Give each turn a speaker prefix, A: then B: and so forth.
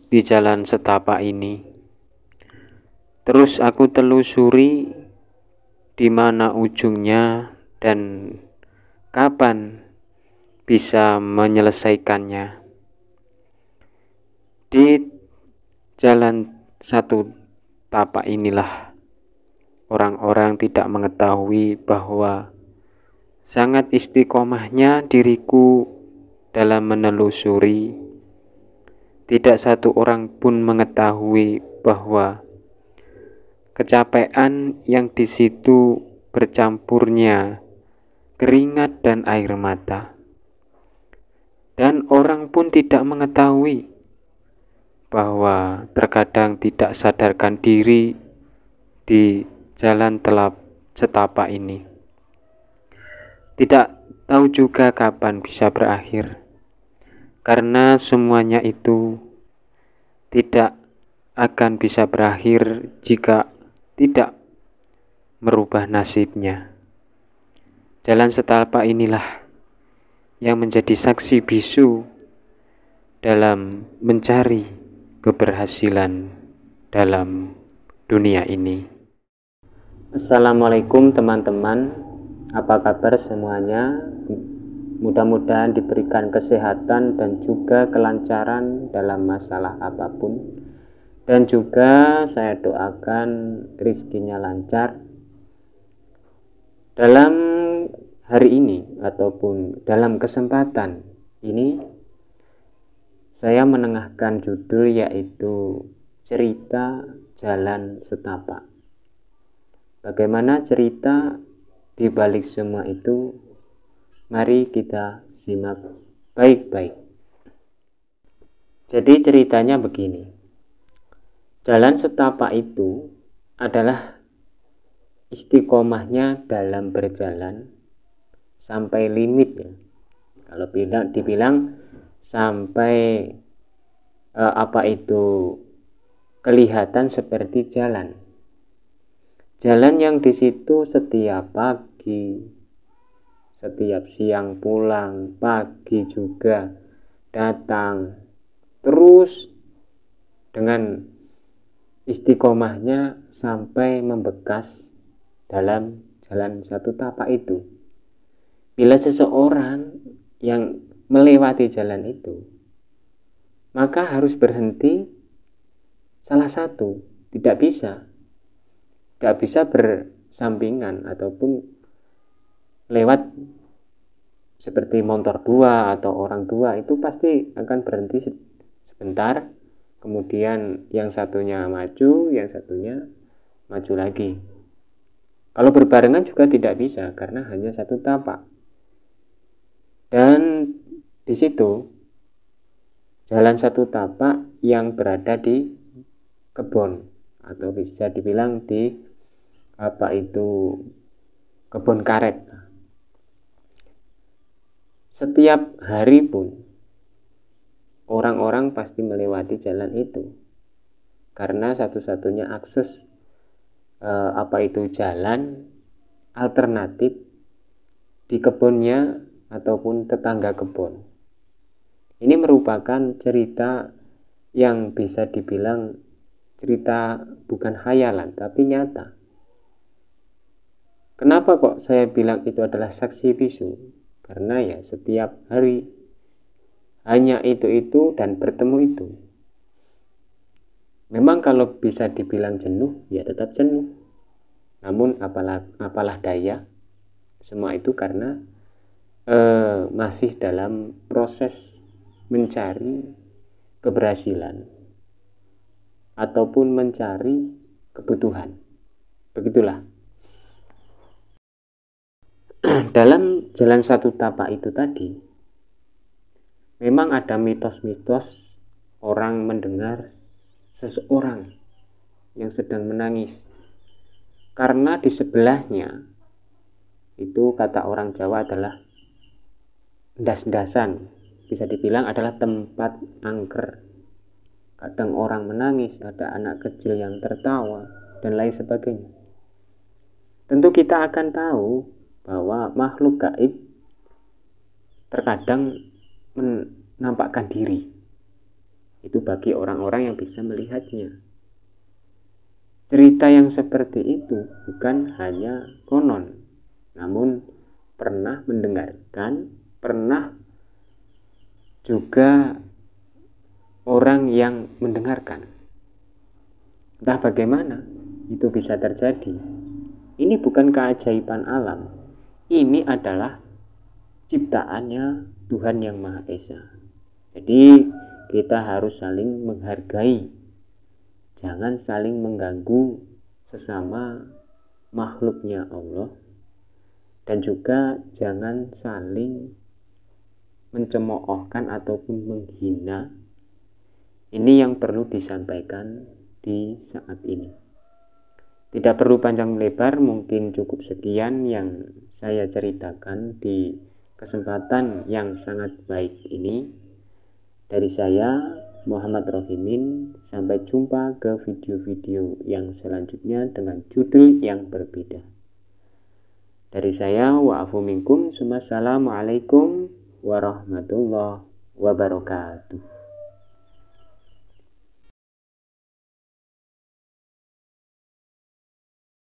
A: di jalan setapak ini. Terus aku telusuri di mana ujungnya dan kapan bisa menyelesaikannya. Di jalan satu tapak inilah orang-orang tidak mengetahui bahwa sangat istiqomahnya diriku dalam menelusuri. Tidak satu orang pun mengetahui bahwa kecapean yang di situ bercampurnya keringat dan air mata. Dan orang pun tidak mengetahui bahwa terkadang tidak sadarkan diri di jalan setapak ini. Tidak tahu juga kapan bisa berakhir, karena semuanya itu tidak akan bisa berakhir jika tidak merubah nasibnya. Jalan setapak inilah yang menjadi saksi bisu dalam mencari keberhasilan dalam dunia ini. Assalamualaikum teman-teman, apa kabar semuanya? Mudah-mudahan diberikan kesehatan dan juga kelancaran dalam masalah apapun. Dan juga saya doakan rezekinya lancar dalam hari ini ataupun dalam kesempatan ini. Saya menengahkan judul yaitu cerita jalan setapak. Bagaimana cerita di balik semua itu? Mari kita simak baik-baik. Jadi ceritanya begini. Jalan setapak itu adalah istiqomahnya dalam berjalan sampai limitnya. Kalau dibilang sampai kelihatan seperti jalan. Jalan yang di situ setiap pagi, setiap siang pulang, pagi juga datang, terus dengan istiqomahnya sampai membekas dalam jalan satu tapak itu. Bila seseorang yang melewati jalan itu, maka harus berhenti salah satu, tidak bisa bersampingan ataupun lewat seperti motor dua atau orang dua, itu pasti akan berhenti sebentar, kemudian yang satunya maju, yang satunya maju lagi. Kalau berbarengan juga tidak bisa karena hanya satu tapak. Dan di situ jalan satu tapak yang berada di kebun atau bisa dibilang di kebun karet. Setiap hari pun orang-orang pasti melewati jalan itu karena satu-satunya akses jalan alternatif di kebunnya ataupun tetangga kebun. Ini merupakan cerita yang bisa dibilang cerita bukan khayalan tapi nyata. Kenapa kok saya bilang itu adalah saksi bisu? Karena ya setiap hari hanya itu dan bertemu itu. Memang kalau bisa dibilang jenuh, ya tetap jenuh. Namun apalah daya, semua itu karena masih dalam proses mencari keberhasilan ataupun mencari kebutuhan. Begitulah. Dalam jalan satu tapak itu tadi, memang ada mitos-mitos orang mendengar seseorang yang sedang menangis karena di sebelahnya itu, kata orang Jawa, adalah ndas-ndasan, bisa dibilang adalah tempat angker. Kadang orang menangis, ada anak kecil yang tertawa dan lain sebagainya. Tentu kita akan tahu bahwa makhluk gaib terkadang menampakkan diri. Itu bagi orang-orang yang bisa melihatnya. Cerita yang seperti itu bukan hanya konon, namun pernah mendengarkan, pernah juga orang yang mendengarkan. Entah bagaimana itu bisa terjadi. Ini bukan keajaiban alam. Ini adalah ciptaannya Tuhan Yang Maha Esa. Jadi kita harus saling menghargai. Jangan saling mengganggu sesama makhluknya Allah. Dan juga jangan saling mencemoohkan ataupun menghina. Ini yang perlu disampaikan di saat ini. Tidak perlu panjang lebar, mungkin cukup sekian yang saya ceritakan di kesempatan yang sangat baik ini. Dari saya, Muhammad Rohimin, sampai jumpa ke video-video yang selanjutnya dengan judul yang berbeda. Dari saya, wa'afu minkum, assalamualaikum warahmatullahi wabarakatuh.